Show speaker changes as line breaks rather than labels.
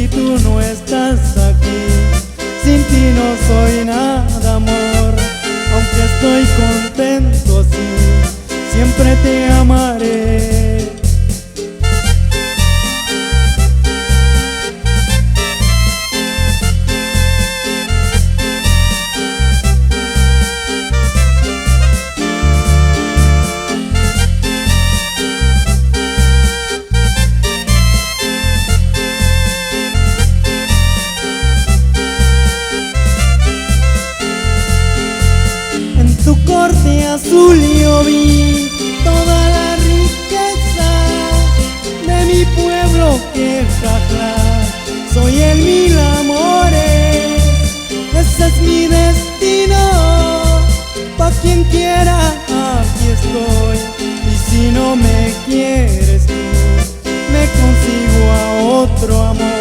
y tú no estás aquí. Sin ti no soy nada, amor, aunque estoy contento así, siempre te amaré. Tu corte azul yo vi toda la riqueza de mi pueblo que jaja, soy el mil amores, ese es mi destino, pa' quien quiera aquí estoy, y si no me quieres tú, me consigo a otro amor.